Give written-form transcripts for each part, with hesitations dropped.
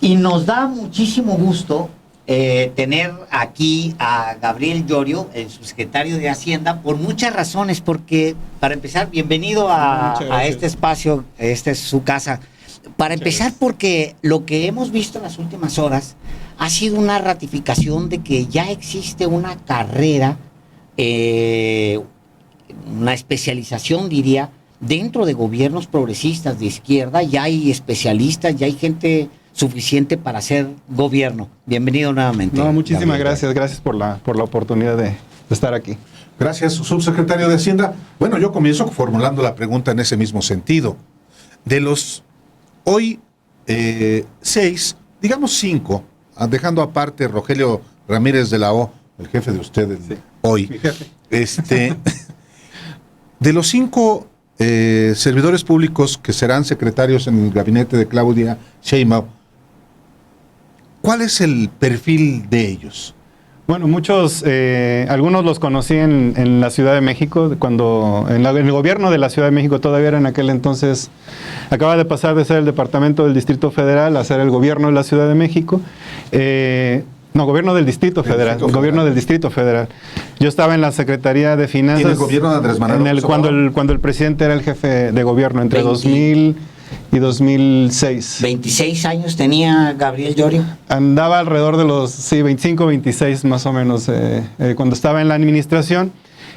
Y nos da muchísimo gusto tener aquí a Gabriel Llorio, el subsecretario de Hacienda, por muchas razones, porque, para empezar, bienvenido a este espacio, esta es su casa. Para empezar, porque lo que hemos visto en las últimas horas ha sido una ratificación de que ya existe una carrera, una especialización, diría, dentro de gobiernos progresistas de izquierda. Ya hay especialistas, ya hay gente suficiente para hacer gobierno. Bienvenido nuevamente. No, muchísimas gracias por la oportunidad de estar aquí. Gracias, subsecretario de Hacienda. Bueno, yo comienzo formulando la pregunta en ese mismo sentido. De los hoy 6, digamos 5, dejando aparte Rogelio Ramírez de la O, el jefe de ustedes, sí, hoy, mi jefe. De los 5 servidores públicos que serán secretarios en el gabinete de Claudia Sheinbaum, ¿cuál es el perfil de ellos? Bueno, algunos los conocí en la Ciudad de México, cuando en el gobierno de la Ciudad de México todavía era en aquel entonces, acaba de pasar de ser el departamento del Distrito Federal a ser el gobierno de la Ciudad de México. Gobierno del Distrito Federal. Gobierno del Distrito Federal. Yo estaba en la Secretaría de Finanzas. ¿En el gobierno de Andrés Manuel? Cuando el presidente era el jefe de gobierno, entre 2000 y 2006. 26 años tenía Gabriel Llorio. Andaba alrededor de los 25, 26 más o menos, cuando estaba en la administración.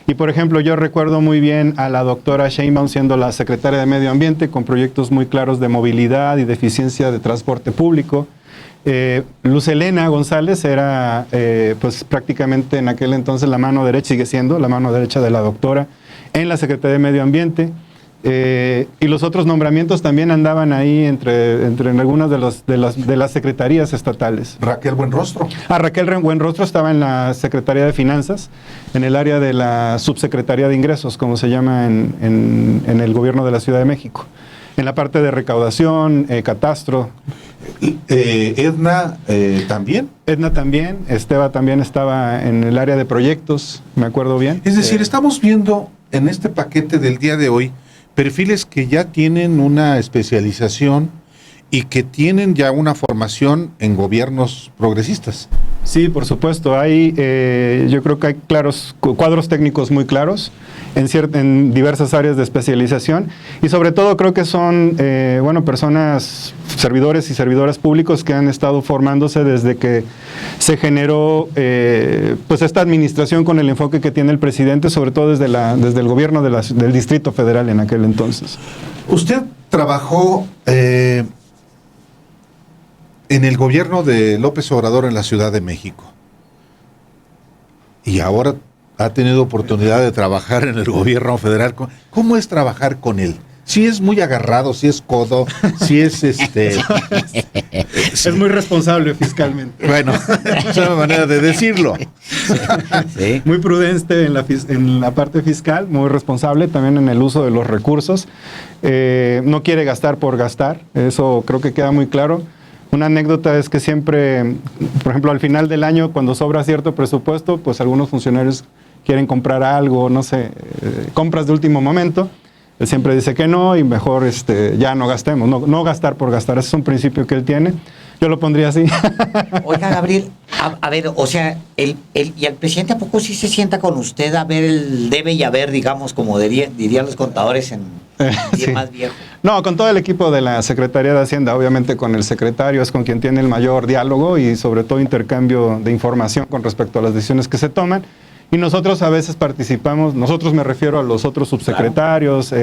Y por ejemplo, yo recuerdo muy bien a la doctora Sheinbaum siendo la secretaria de Medio Ambiente, con proyectos muy claros de movilidad y de eficiencia de transporte público. Luz Helena González era pues prácticamente en aquel entonces la mano derecha, sigue siendo la mano derecha de la doctora en la Secretaría de Medio Ambiente. Y los otros nombramientos también andaban ahí entre algunas de las secretarías estatales. Raquel Buenrostro. Raquel Buenrostro estaba en la Secretaría de Finanzas, en el área de la Subsecretaría de Ingresos, como se llama en el gobierno de la Ciudad de México. En la parte de recaudación, catastro. Edna también. Edna también. Esteba también estaba en el área de proyectos, me acuerdo bien. Es decir, estamos viendo en este paquete del día de hoy perfiles que ya tienen una especialización y que tienen ya una formación en gobiernos progresistas. Sí, por supuesto. Yo creo que hay cuadros técnicos muy claros en diversas áreas de especialización, y sobre todo creo que son personas, servidores y servidoras públicos que han estado formándose desde que se generó pues esta administración con el enfoque que tiene el presidente, sobre todo desde el gobierno del Distrito Federal en aquel entonces. Usted trabajó en el gobierno de López Obrador en la Ciudad de México, y ahora ha tenido oportunidad de trabajar en el gobierno federal. ¿Cómo es trabajar con él? Si es muy agarrado, si es codo, si es Es muy responsable fiscalmente. Bueno, es una manera de decirlo. Sí. Muy prudente en la parte fiscal, muy responsable también en el uso de los recursos. No quiere gastar por gastar, eso creo que queda muy claro. Una anécdota es que siempre, por ejemplo, al final del año, cuando sobra cierto presupuesto, pues algunos funcionarios quieren comprar algo, no sé, compras de último momento. Él siempre dice que no, y mejor ya no gastemos, no gastar por gastar. Ese es un principio que él tiene. Yo lo pondría así. Oiga, Gabriel, a ver, o sea, y el presidente, ¿a poco sí se sienta con usted a ver el debe y haber, digamos, como dirían los contadores en sí. más viejo? No, con todo el equipo de la Secretaría de Hacienda, obviamente con el secretario es con quien tiene el mayor diálogo y sobre todo intercambio de información con respecto a las decisiones que se toman. Y nosotros a veces participamos, nosotros me refiero a los otros subsecretarios,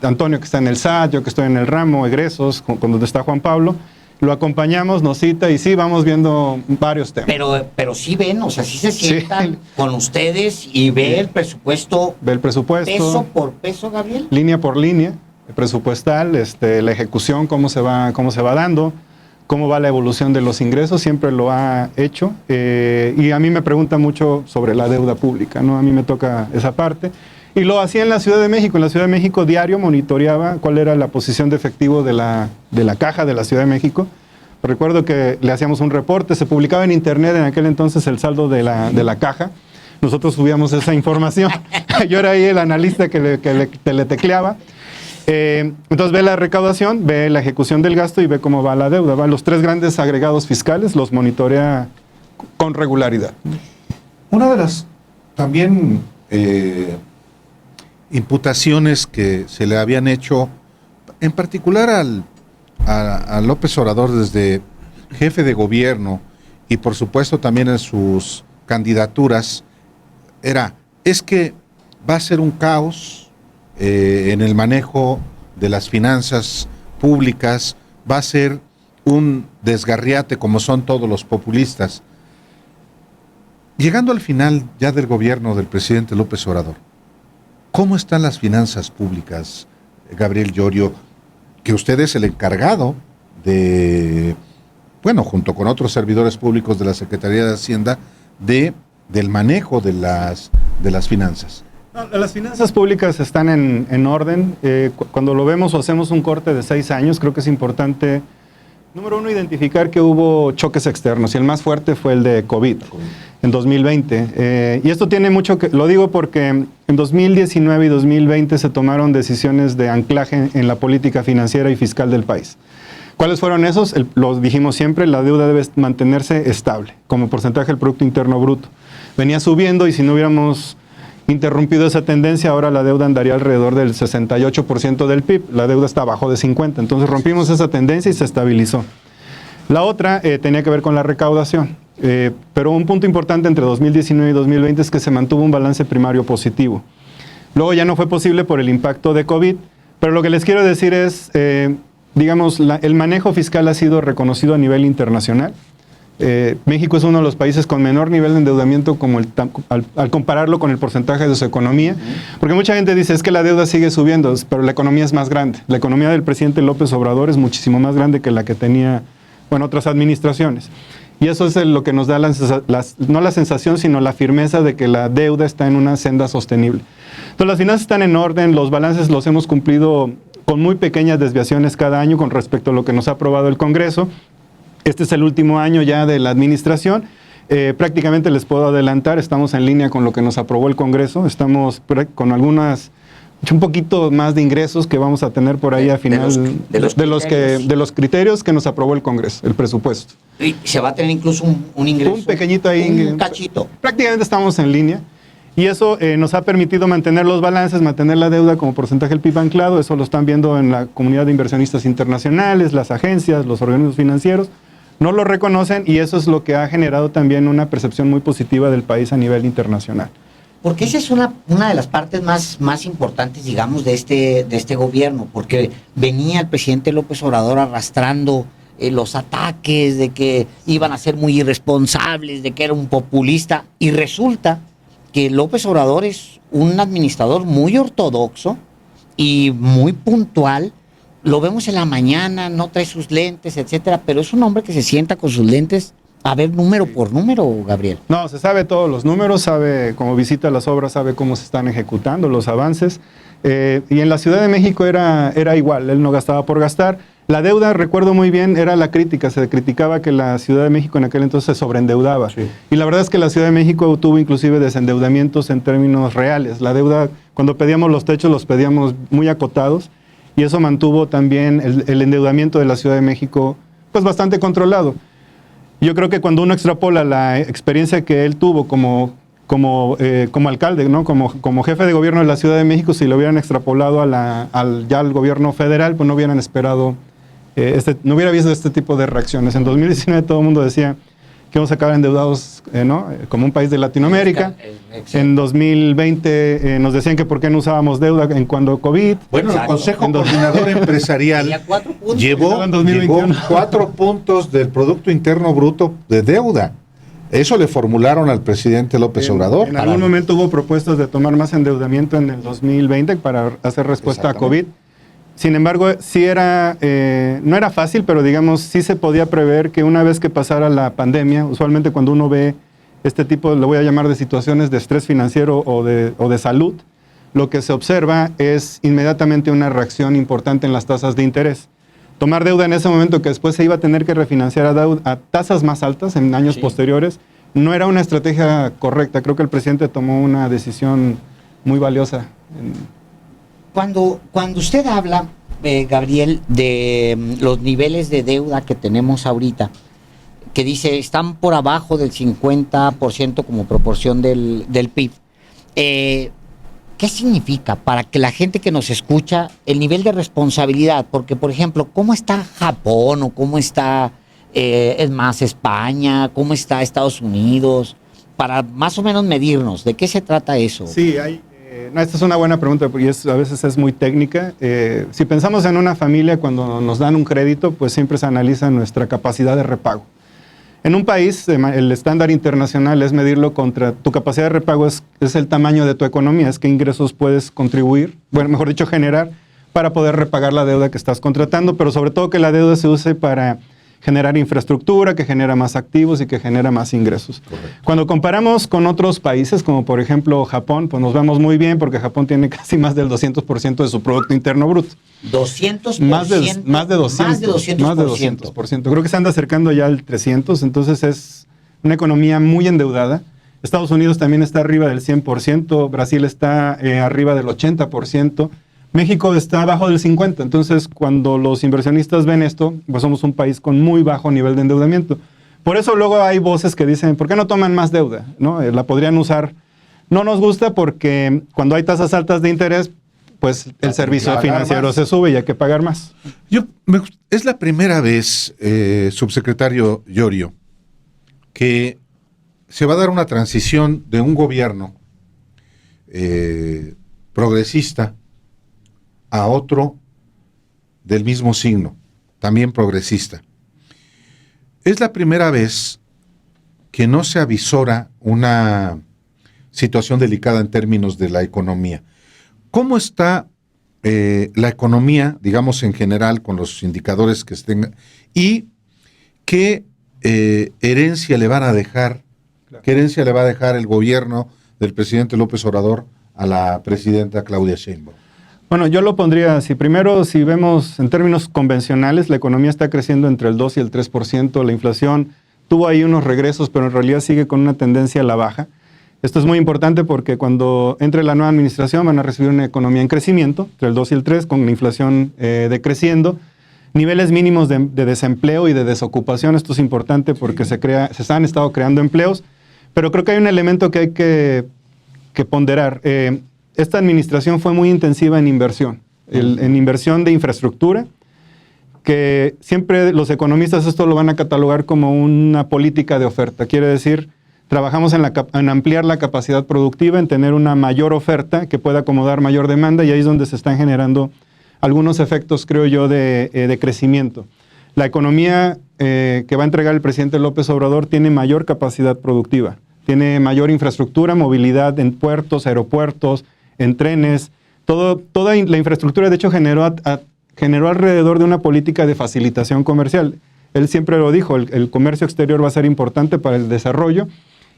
Antonio que está en el SAT, yo que estoy en el ramo, egresos, con donde está Juan Pablo, lo acompañamos, nos cita y sí, vamos viendo varios temas. Pero sí ven, o sea, sí se sientan con ustedes y ve el presupuesto. Ve el presupuesto. ¿Peso por peso, Gabriel? Línea por línea, presupuestal, la ejecución, cómo se va dando. Cómo va la evolución de los ingresos, siempre lo ha hecho, y a mí me pregunta mucho sobre la deuda pública, ¿no? A mí me toca esa parte, y lo hacía en la Ciudad de México. En la Ciudad de México diario monitoreaba cuál era la posición de efectivo de la caja de la Ciudad de México. Recuerdo que le hacíamos un reporte, se publicaba en internet en aquel entonces el saldo de la caja, nosotros subíamos esa información, yo era ahí el analista que le tecleaba. Entonces ve la recaudación, ve la ejecución del gasto y ve cómo va la deuda. Va los 3 grandes agregados fiscales, los monitorea con regularidad. Una de las también imputaciones que se le habían hecho, en particular a López Obrador desde jefe de gobierno y por supuesto también en sus candidaturas, es que va a ser un caos en el manejo de las finanzas públicas, va a ser un desgarriate como son todos los populistas. Llegando al final ya del gobierno del presidente López Obrador, ¿cómo están las finanzas públicas, Gabriel Llorio, que usted es el encargado de, bueno, junto con otros servidores públicos de la Secretaría de Hacienda, del manejo de las finanzas? Las finanzas públicas están en orden. Cuando lo vemos o hacemos un corte de 6 años, creo que es importante, número 1, identificar que hubo choques externos y el más fuerte fue el de COVID en 2020. Y esto tiene mucho que, lo digo porque en 2019 y 2020 se tomaron decisiones de anclaje en la política financiera y fiscal del país. ¿Cuáles fueron esos? Lo dijimos siempre, la deuda debe mantenerse estable como porcentaje del Producto Interno Bruto. Venía subiendo y si no hubiéramos interrumpido esa tendencia, ahora la deuda andaría alrededor del 68% del PIB, la deuda está abajo de 50%, entonces rompimos esa tendencia y se estabilizó. La otra tenía que ver con la recaudación, pero un punto importante entre 2019 y 2020 es que se mantuvo un balance primario positivo. Luego ya no fue posible por el impacto de COVID, pero lo que les quiero decir es, digamos, el manejo fiscal ha sido reconocido a nivel internacional. México es uno de los países con menor nivel de endeudamiento como al compararlo con el porcentaje de su economía, porque mucha gente dice es que la deuda sigue subiendo, pero la economía es más grande. La economía del presidente López Obrador es muchísimo más grande que la que tenía, bueno, otras administraciones. Y eso es lo que nos da no la sensación, sino la firmeza de que la deuda está en una senda sostenible. Entonces las finanzas están en orden, los balances los hemos cumplido con muy pequeñas desviaciones cada año con respecto a lo que nos ha aprobado el Congreso. Este es el último año ya de la administración. Prácticamente les puedo adelantar, estamos en línea con lo que nos aprobó el Congreso. Estamos con un poquito más de ingresos que vamos a tener por ahí a final de los criterios que nos aprobó el Congreso, el presupuesto. Y se va a tener incluso un ingreso. Un pequeñito ahí. Un cachito. Prácticamente estamos en línea. Y eso nos ha permitido mantener los balances, mantener la deuda como porcentaje del PIB anclado. Eso lo están viendo en la comunidad de inversionistas internacionales, las agencias, los organismos financieros. No lo reconocen y eso es lo que ha generado también una percepción muy positiva del país a nivel internacional. Porque esa es una de las partes más importantes, digamos, de este gobierno, porque venía el presidente López Obrador arrastrando los ataques de que iban a ser muy irresponsables, de que era un populista, y resulta que López Obrador es un administrador muy ortodoxo y muy puntual. Lo vemos en la mañana, no trae sus lentes, etcétera, pero es un hombre que se sienta con sus lentes a ver número por número, Gabriel. No, se sabe todos los números, sabe cómo visita las obras, sabe cómo se están ejecutando los avances. Y en la Ciudad de México era igual, él no gastaba por gastar. La deuda, recuerdo muy bien, era la crítica, se criticaba que la Ciudad de México en aquel entonces se sobreendeudaba. Sí. Y la verdad es que la Ciudad de México tuvo inclusive desendeudamientos en términos reales. La deuda, cuando pedíamos los techos, los pedíamos muy acotados. Y eso mantuvo también el endeudamiento de la Ciudad de México pues bastante controlado. Yo creo que cuando uno extrapola la experiencia que él tuvo como alcalde, ¿no? como jefe de gobierno de la Ciudad de México, si lo hubieran extrapolado al gobierno federal, pues no hubieran esperado, no hubiera visto este tipo de reacciones. En 2019 todo el mundo decía que vamos a acabar endeudados, ¿no? Como un país de Latinoamérica. En 2020 nos decían que por qué no usábamos deuda en cuando COVID. Bueno, el Consejo Coordinador Empresarial llevó 4 puntos del Producto Interno Bruto de deuda. Eso le formularon al presidente López Obrador. En algún momento hubo propuestas de tomar más endeudamiento en el 2020 para hacer respuesta a COVID. Sin embargo, sí no era fácil, pero digamos, sí se podía prever que una vez que pasara la pandemia, usualmente cuando uno ve este tipo, le voy a llamar de situaciones de estrés financiero o de salud, lo que se observa es inmediatamente una reacción importante en las tasas de interés. Tomar deuda en ese momento que después se iba a tener que refinanciar a tasas más altas en años posteriores, no era una estrategia correcta. Creo que el presidente tomó una decisión muy valiosa. Cuando usted habla, Gabriel, de los niveles de deuda que tenemos ahorita, que dice están por abajo del 50% como proporción del PIB, ¿qué significa para que la gente que nos escucha el nivel de responsabilidad? Porque, por ejemplo, ¿cómo está Japón o cómo está, es más, España? ¿Cómo está Estados Unidos? Para más o menos medirnos, ¿de qué se trata eso? Sí, esta es una buena pregunta porque a veces es muy técnica. Si pensamos en una familia, cuando nos dan un crédito, pues siempre se analiza nuestra capacidad de repago. En un país, el estándar internacional es medirlo contra tu capacidad de repago, es el tamaño de tu economía, es qué ingresos puedes contribuir, bueno, mejor dicho, generar para poder repagar la deuda que estás contratando, pero sobre todo que la deuda se use para generar infraestructura, que genera más activos y que genera más ingresos. Correcto. Cuando comparamos con otros países, como por ejemplo Japón, pues nos vemos muy bien porque Japón tiene casi más del 200% de su Producto Interno Bruto. 200%. Más de 200%. Creo que se anda acercando ya al 300%, entonces es una economía muy endeudada. Estados Unidos también está arriba del 100%, Brasil está arriba del 80%, México está abajo del 50%. Entonces, cuando los inversionistas ven esto, pues somos un país con muy bajo nivel de endeudamiento. Por eso luego hay voces que dicen, ¿por qué no toman más deuda? ¿No? La podrían usar. No nos gusta porque cuando hay tasas altas de interés, pues el servicio financiero se sube y hay que pagar más. Es la primera vez, subsecretario Llorio, que se va a dar una transición de un gobierno progresista a otro del mismo signo, también progresista. Es la primera vez que no se avisora una situación delicada en términos de la economía. ¿Cómo está la economía, digamos en general, con los indicadores que estén, y qué herencia le van a dejar, qué herencia le va a dejar el gobierno del presidente López Obrador a la presidenta Claudia Sheinbaum? Bueno, yo lo pondría así. Primero, si vemos en términos convencionales, la economía está creciendo entre el 2 y el 3%. La inflación tuvo ahí unos regresos, pero en realidad sigue con una tendencia a la baja. Esto es muy importante porque cuando entre la nueva administración van a recibir una economía en crecimiento, entre el 2 y el 3, con la inflación decreciendo. Niveles mínimos de desempleo y de desocupación. Esto es importante porque se han estado creando empleos, pero creo que hay un elemento que hay que ponderar. Esta administración fue muy intensiva en inversión, en inversión de infraestructura, que siempre los economistas esto lo van a catalogar como una política de oferta. Quiere decir, trabajamos en ampliar la capacidad productiva, en tener una mayor oferta que pueda acomodar mayor demanda, y ahí es donde se están generando algunos efectos, creo yo, de crecimiento. La economía que va a entregar el presidente López Obrador tiene mayor capacidad productiva, tiene mayor infraestructura, movilidad en puertos, aeropuertos, en trenes. Toda la infraestructura, de hecho, generó alrededor de una política de facilitación comercial. Él siempre lo dijo, el comercio exterior va a ser importante para el desarrollo,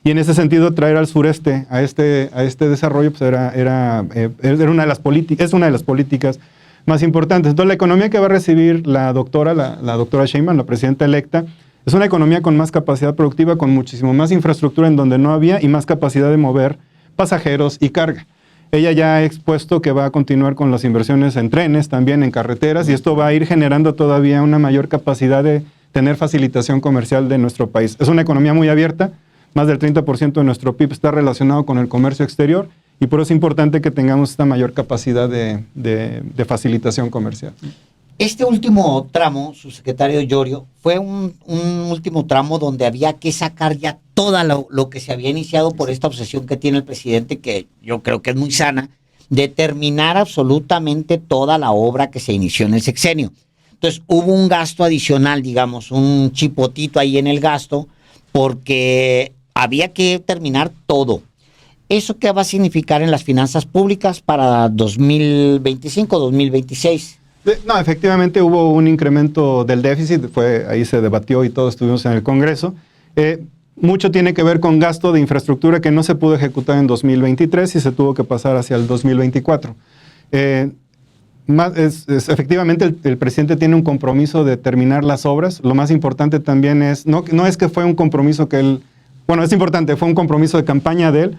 y en ese sentido traer al sureste a este desarrollo pues es una de las políticas más importantes. Entonces, la economía que va a recibir la doctora Sheinbaum, la presidenta electa, es una economía con más capacidad productiva, con muchísimo más infraestructura en donde no había, y más capacidad de mover pasajeros y carga. Ella ya ha expuesto que va a continuar con las inversiones en trenes, también en carreteras, y esto va a ir generando todavía una mayor capacidad de tener facilitación comercial de nuestro país. Es una economía muy abierta, más del 30% de nuestro PIB está relacionado con el comercio exterior, y por eso es importante que tengamos esta mayor capacidad de facilitación comercial. Este último tramo, subsecretario Llorio, fue un último tramo donde había que sacar ya todo lo que se había iniciado por esta obsesión que tiene el presidente, que yo creo que es muy sana, de terminar absolutamente toda la obra que se inició en el sexenio. Entonces hubo un gasto adicional, digamos, un chipotito ahí en el gasto, porque había que terminar todo. ¿Eso qué va a significar en las finanzas públicas para 2025, 2026? No, efectivamente hubo un incremento del déficit, ahí se debatió y todos estuvimos en el Congreso. Mucho tiene que ver con gasto de infraestructura que no se pudo ejecutar en 2023 y se tuvo que pasar hacia el 2024. Efectivamente, el presidente tiene un compromiso de terminar las obras. Lo más importante también es, no es que fue un compromiso que él, bueno, es importante, fue un compromiso de campaña de él,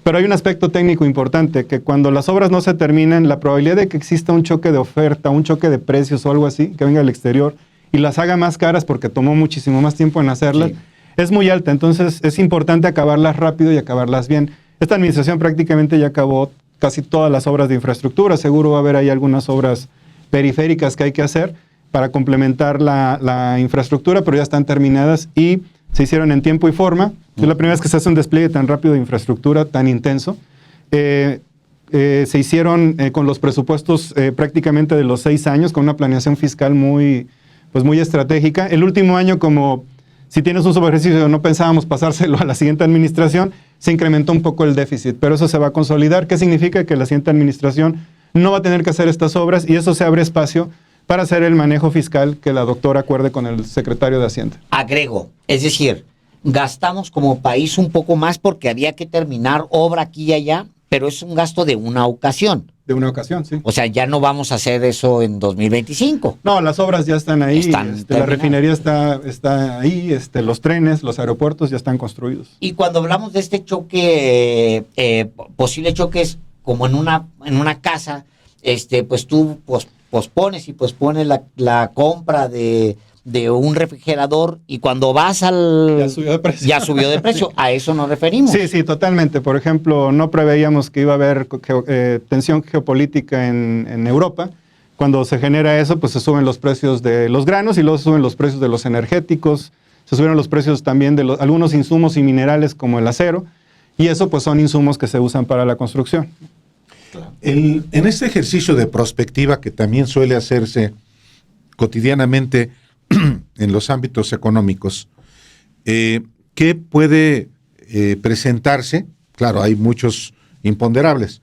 Pero hay un aspecto técnico importante, que cuando las obras no se terminan, la probabilidad de que exista un choque de oferta, un choque de precios o algo así, que venga del exterior y las haga más caras porque tomó muchísimo más tiempo en hacerlas, es muy alta. Entonces es importante acabarlas rápido y acabarlas bien. Esta administración prácticamente ya acabó casi todas las obras de infraestructura. Seguro va a haber ahí algunas obras periféricas que hay que hacer para complementar la infraestructura, pero ya están terminadas y se hicieron en tiempo y forma. Es la primera vez que se hace un despliegue tan rápido de infraestructura, tan intenso. Se hicieron con los presupuestos prácticamente de los 6 años, con una planeación fiscal muy estratégica. El último año, como si tienes un subejercicio, no pensábamos pasárselo a la siguiente administración, se incrementó un poco el déficit, pero eso se va a consolidar. ¿Qué significa? Que la siguiente administración no va a tener que hacer estas obras y eso se abre espacio para hacer el manejo fiscal que la doctora acuerde con el secretario de Hacienda. Agrego, es decir, gastamos como país un poco más porque había que terminar obra aquí y allá, pero es un gasto de una ocasión. De una ocasión, sí. O sea, ya no vamos a hacer eso en 2025. No, las obras ya están ahí, la refinería está ahí, los trenes, los aeropuertos ya están construidos. Y cuando hablamos de este choque, posible choques como en una casa, pues tú pospones la compra de un refrigerador y cuando vas Ya subió de precio. Ya subió de precio. A eso nos referimos. Sí, totalmente. Por ejemplo, no preveíamos que iba a haber tensión geopolítica en Europa. Cuando se genera eso, pues se suben los precios de los granos y luego se suben los precios de los energéticos. Se subieron los precios también de algunos insumos y minerales como el acero. Y eso pues son insumos que se usan para la construcción. En este ejercicio de prospectiva que también suele hacerse cotidianamente en los ámbitos económicos, ¿qué puede presentarse? Claro, hay muchos imponderables,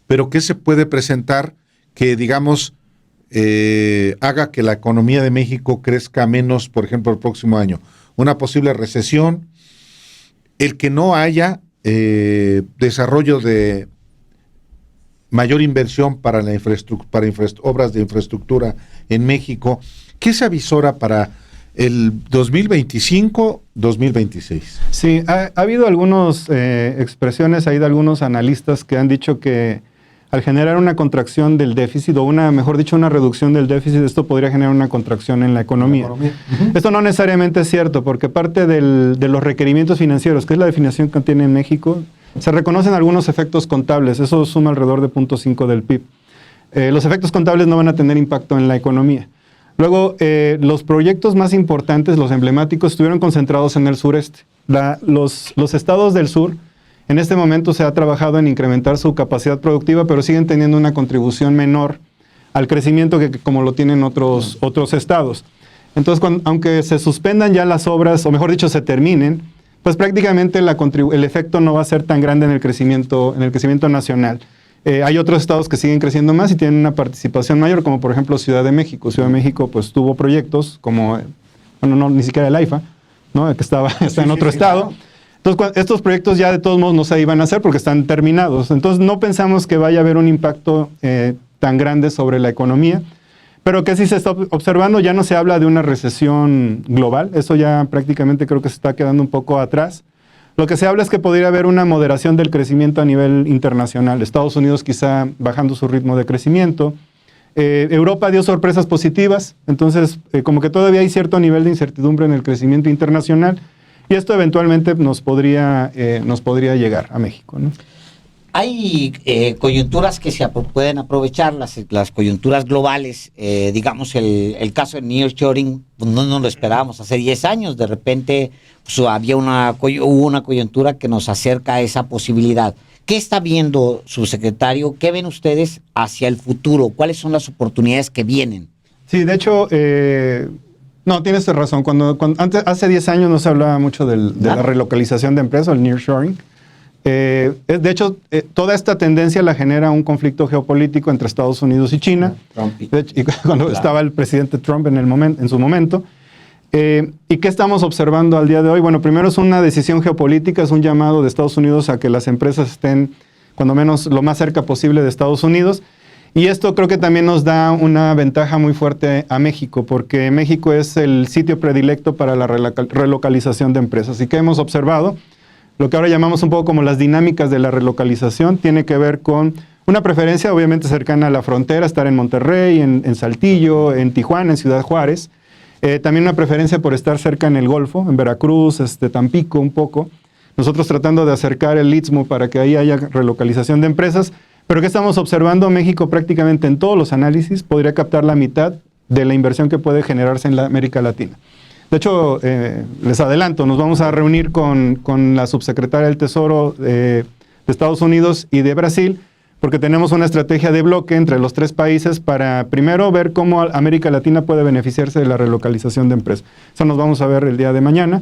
pero ¿qué se puede presentar que, digamos, haga que la economía de México crezca menos, por ejemplo, el próximo año? Una posible recesión, el que no haya desarrollo de mayor inversión para obras de infraestructura en México. ¿Qué se avisora para el 2025-2026? Sí, ha habido algunas expresiones ahí de algunos analistas que han dicho que al generar una contracción del déficit, o mejor dicho, una reducción del déficit, esto podría generar una contracción en la economía. Esto no necesariamente es cierto, porque parte de los requerimientos financieros, que es la definición que tiene México, se reconocen algunos efectos contables, eso suma alrededor de 0.5 del PIB. Los efectos contables no van a tener impacto en la economía. Luego, los proyectos más importantes, los emblemáticos, estuvieron concentrados en el sureste. Los estados del sur, en este momento se ha trabajado en incrementar su capacidad productiva, pero siguen teniendo una contribución menor al crecimiento que como lo tienen otros estados. Entonces, aunque se suspendan ya las obras, o mejor dicho, se terminen, pues prácticamente el efecto no va a ser tan grande en el crecimiento nacional. Hay otros estados que siguen creciendo más y tienen una participación mayor, como por ejemplo Ciudad de México. Ciudad de México pues tuvo proyectos como, ni siquiera el AIFA, ¿no? Que está en otro estado. Claro. Entonces, estos proyectos ya de todos modos no se iban a hacer porque están terminados. Entonces, no pensamos que vaya a haber un impacto tan grande sobre la economía. Pero que sí se está observando, ya no se habla de una recesión global, eso ya prácticamente creo que se está quedando un poco atrás. Lo que se habla es que podría haber una moderación del crecimiento a nivel internacional, Estados Unidos quizá bajando su ritmo de crecimiento, Europa dio sorpresas positivas, entonces como que todavía hay cierto nivel de incertidumbre en el crecimiento internacional y esto eventualmente nos podría llegar a México, ¿no? Hay coyunturas que se pueden aprovechar, las coyunturas globales, digamos el caso de nearshoring, pues no nos lo esperábamos hace 10 años, de repente pues, hubo una coyuntura que nos acerca a esa posibilidad. ¿Qué está viendo, subsecretario? ¿Qué ven ustedes hacia el futuro? ¿Cuáles son las oportunidades que vienen? Sí, de hecho, no, tienes razón, hace 10 años no se hablaba mucho de la relocalización de empresas, el nearshoring. De hecho, toda esta tendencia la genera un conflicto geopolítico entre Estados Unidos y China. Y cuando estaba el presidente Trump en su momento. ¿Y qué estamos observando al día de hoy? Bueno, primero es una decisión geopolítica, es un llamado de Estados Unidos a que las empresas estén, cuando menos, lo más cerca posible de Estados Unidos. Y esto creo que también nos da una ventaja muy fuerte a México, porque México es el sitio predilecto para la relocalización de empresas. ¿Y qué hemos observado? lo que ahora llamamos un poco como las dinámicas de la relocalización, tiene que ver con una preferencia obviamente cercana a la frontera, estar en Monterrey, en Saltillo, en Tijuana, en Ciudad Juárez. También una preferencia por estar cerca en el Golfo, en Veracruz, Tampico un poco. Nosotros tratando de acercar el Istmo para que ahí haya relocalización de empresas, pero que estamos observando, México prácticamente en todos los análisis podría captar la mitad de la inversión que puede generarse en la América Latina. De hecho, les adelanto, nos vamos a reunir con la subsecretaria del Tesoro de Estados Unidos y de Brasil, porque tenemos una estrategia de bloque entre los 3 países para primero ver cómo América Latina puede beneficiarse de la relocalización de empresas. Eso nos vamos a ver el día de mañana.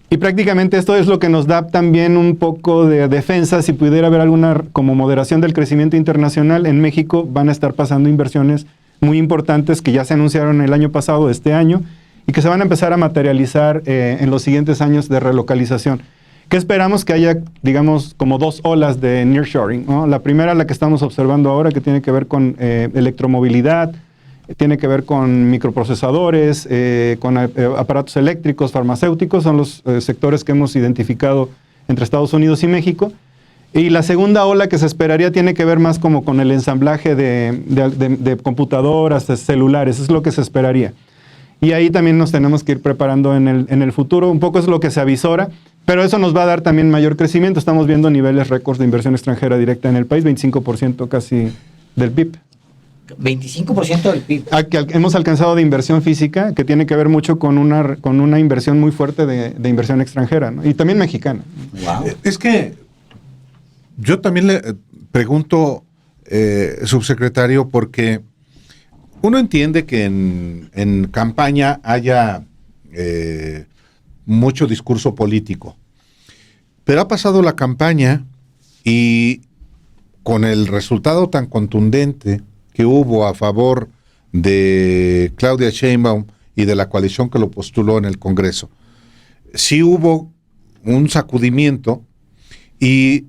Y prácticamente esto es lo que nos da también un poco de defensa. Si pudiera haber alguna como moderación del crecimiento internacional, en México van a estar pasando inversiones muy importantes que ya se anunciaron el año pasado, este año, y que se van a empezar a materializar en los siguientes años de relocalización. ¿Qué esperamos? Que haya, digamos, como 2 olas de nearshoring, ¿no? La primera, la que estamos observando ahora, que tiene que ver con electromovilidad, tiene que ver con microprocesadores, con aparatos eléctricos, farmacéuticos, son los sectores que hemos identificado entre Estados Unidos y México. Y la segunda ola que se esperaría tiene que ver más como con el ensamblaje de computadoras, de celulares, es lo que se esperaría. Y ahí también nos tenemos que ir preparando en el futuro, un poco es lo que se avisora, pero eso nos va a dar también mayor crecimiento. Estamos viendo niveles récords de inversión extranjera directa en el país, 25% casi del PIB. 25% del PIB. Que hemos alcanzado de inversión física, que tiene que ver mucho con una inversión muy fuerte de inversión extranjera, ¿no? Y también mexicana. Wow. Es que yo también le pregunto, subsecretario, porque uno entiende que en campaña haya mucho discurso político, pero ha pasado la campaña y con el resultado tan contundente que hubo a favor de Claudia Sheinbaum y de la coalición que lo postuló en el Congreso, sí hubo un sacudimiento, y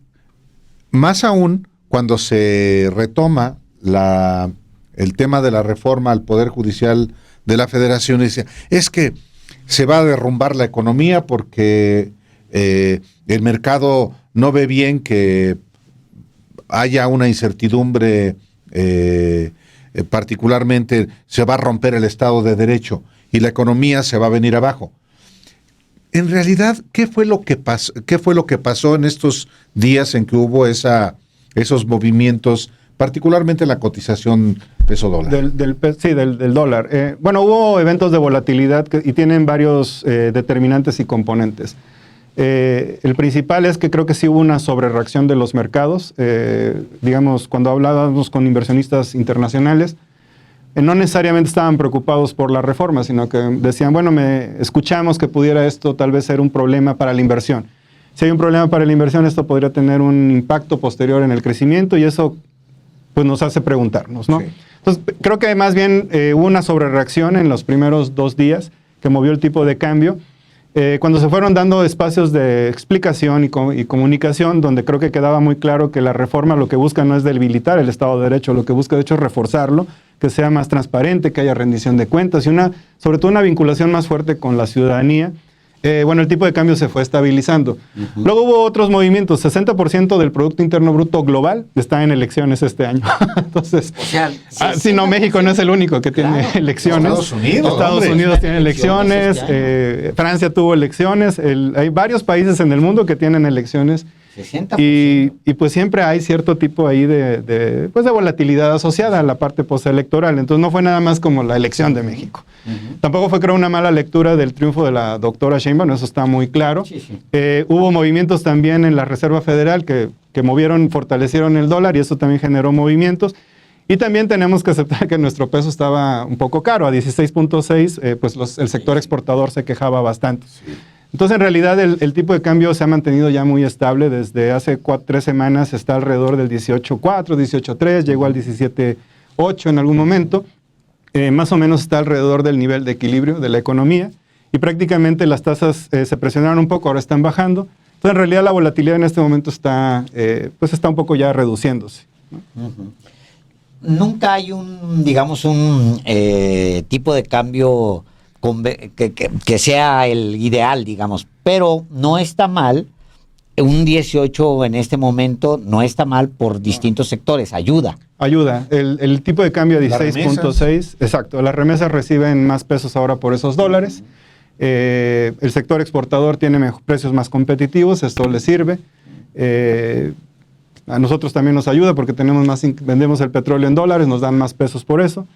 más aún cuando se retoma el tema de la reforma al Poder Judicial de la Federación, y decía, es que se va a derrumbar la economía porque el mercado no ve bien que haya una incertidumbre, particularmente se va a romper el Estado de Derecho y la economía se va a venir abajo. En realidad, ¿qué fue lo que pasó en estos días en que hubo esos movimientos, particularmente la cotización peso-dólar? Del dólar. Bueno, hubo eventos de volatilidad y tienen varios determinantes y componentes. El principal es que creo que sí hubo una sobrereacción de los mercados. Digamos, cuando hablábamos con inversionistas internacionales, no necesariamente estaban preocupados por la reforma, sino que decían, bueno, escuchamos que pudiera esto tal vez ser un problema para la inversión. Si hay un problema para la inversión, esto podría tener un impacto posterior en el crecimiento, y eso pues nos hace preguntarnos, ¿no? Sí. Entonces, creo que más bien hubo una sobrereacción en los primeros 2 días que movió el tipo de cambio. Cuando se fueron dando espacios de explicación y comunicación, donde creo que quedaba muy claro que la reforma lo que busca no es debilitar el Estado de Derecho, lo que busca de hecho es reforzarlo, que sea más transparente, que haya rendición de cuentas y sobre todo una vinculación más fuerte con la ciudadanía. Bueno, el tipo de cambio se fue estabilizando. Uh-huh. Luego hubo otros movimientos. 60% del Producto Interno Bruto global está en elecciones este año. Entonces, o sea, sí, no, México no es el único que tiene elecciones. Estados Unidos tiene elecciones. Francia tuvo elecciones. Hay varios países en el mundo que tienen elecciones. 60%. Y pues siempre hay cierto tipo ahí de volatilidad asociada a la parte postelectoral. Entonces no fue nada más como la elección de México. Uh-huh. Tampoco fue, creo, una mala lectura del triunfo de la doctora Sheinbaum, eso está muy claro. Sí, sí. Hubo movimientos también en la Reserva Federal que fortalecieron el dólar, y eso también generó movimientos. Y también tenemos que aceptar que nuestro peso estaba un poco caro, a 16.6, pues el sector exportador se quejaba bastante. Sí. Entonces, en realidad, el tipo de cambio se ha mantenido ya muy estable. Desde hace 3 semanas está alrededor del 18.4, 18.3, llegó al 17.8 en algún momento. Más o menos está alrededor del nivel de equilibrio de la economía. Y prácticamente las tasas se presionaron un poco, ahora están bajando. Entonces, en realidad, la volatilidad en este momento está un poco ya reduciéndose, ¿no? Uh-huh. Nunca hay un tipo de cambio que sea el ideal, digamos, pero no está mal. Un 18 en este momento no está mal por distintos sectores, ayuda. Ayuda. El tipo de cambio de 16.6, exacto. Las remesas reciben más pesos ahora por esos dólares. El sector exportador tiene precios más competitivos, esto le sirve. A nosotros también nos ayuda porque vendemos el petróleo en dólares, nos dan más pesos por eso.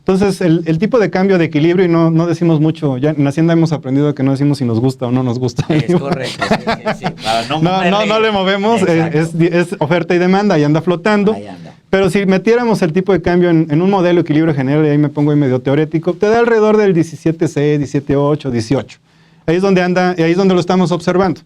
Entonces, el tipo de cambio de equilibrio, y no decimos mucho, ya en Hacienda hemos aprendido que no decimos si nos gusta o no nos gusta. Es correcto, sí. No le movemos, es oferta y demanda, y anda flotando. Ahí anda. Pero si metiéramos el tipo de cambio en un modelo de equilibrio general, y ahí me pongo ahí medio teórico, te da alrededor del 17.6, 17.8, 18. Ahí es donde anda, y ahí es donde lo estamos observando.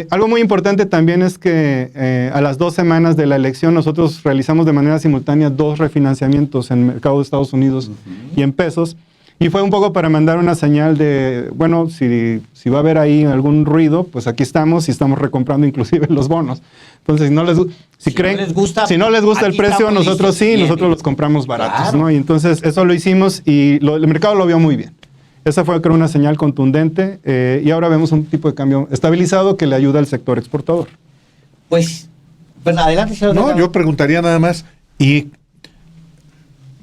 Algo muy importante también es que a las 2 semanas de la elección nosotros realizamos de manera simultánea 2 refinanciamientos en el mercado de Estados Unidos y en pesos. Y fue un poco para mandar una señal de, bueno, si va a haber ahí algún ruido, pues aquí estamos y estamos recomprando inclusive los bonos. Entonces, si no les gusta el precio, nosotros sí, nosotros los compramos baratos, claro. ¿No? Y entonces eso lo hicimos y el mercado lo vio muy bien. Esa fue, creo, una señal contundente y ahora vemos un tipo de cambio estabilizado que le ayuda al sector exportador. Pues adelante, señor. No, yo preguntaría nada más, ¿y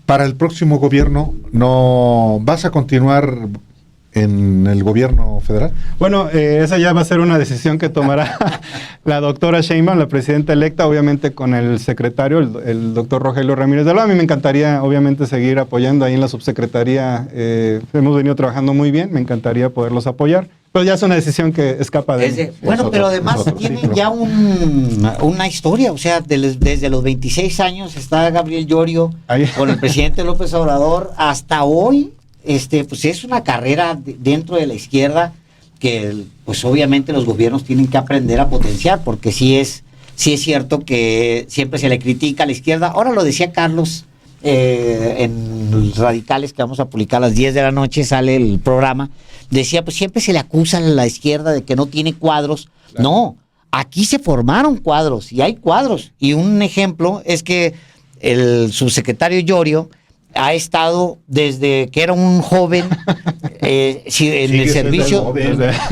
para el próximo gobierno no vas a continuar en el gobierno federal? Bueno, esa ya va a ser una decisión que tomará la doctora Sheinbaum, la presidenta electa, obviamente con el secretario, el doctor Rogelio Ramírez de Alba. A mí me encantaría, obviamente, seguir apoyando ahí en la subsecretaría. Hemos venido trabajando muy bien, me encantaría poderlos apoyar. Pero ya es una decisión que escapa de... Bueno, pero además tienen ya una historia, o sea, desde los 26 años está Gabriel Llorio con el presidente López Obrador hasta hoy. Pues es una carrera dentro de la izquierda que pues obviamente los gobiernos tienen que aprender a potenciar, porque sí es cierto que siempre se le critica a la izquierda. Ahora lo decía Carlos en los Radicales, que vamos a publicar a las 10 de la noche, sale el programa, decía, pues siempre se le acusa a la izquierda de que no tiene cuadros. Claro. No, aquí se formaron cuadros y hay cuadros. Y un ejemplo es que el subsecretario Llorio ha estado desde que era un joven en el servicio,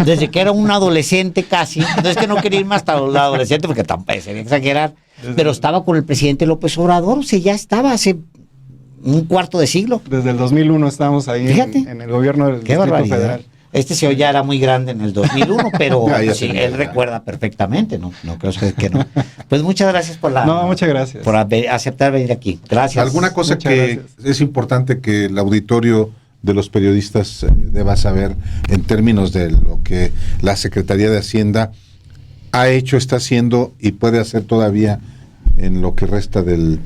desde que era un adolescente casi. No es que no quería irme hasta el adolescente porque tampoco sería exagerar, pero estaba con el presidente López Obrador, o sea, ya estaba hace un cuarto de siglo. Desde el 2001 estábamos ahí en el gobierno del Distrito Federal. Este señor ya era muy grande en el 2001, pero sí, él recuerda perfectamente, no creo que no. Pues muchas gracias por muchas gracias. Por aceptar venir aquí. Gracias. ¿Alguna cosa que es importante que el auditorio de los periodistas deba saber en términos de lo que la Secretaría de Hacienda ha hecho, está haciendo y puede hacer todavía en lo que resta del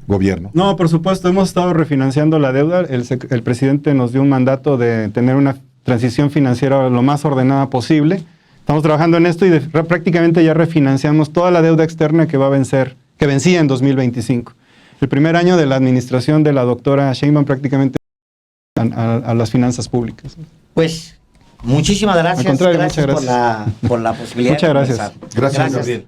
gobierno? No, por supuesto, hemos estado refinanciando la deuda. El presidente nos dio un mandato de tener una transición financiera lo más ordenada posible. Estamos trabajando en esto y prácticamente ya refinanciamos toda la deuda externa que vencía en 2025. El primer año de la administración de la doctora Sheinbaum prácticamente a las finanzas públicas. Pues muchísimas gracias. Al contrario, muchas gracias. Por la posibilidad. Muchas gracias. Gracias, Gabriel.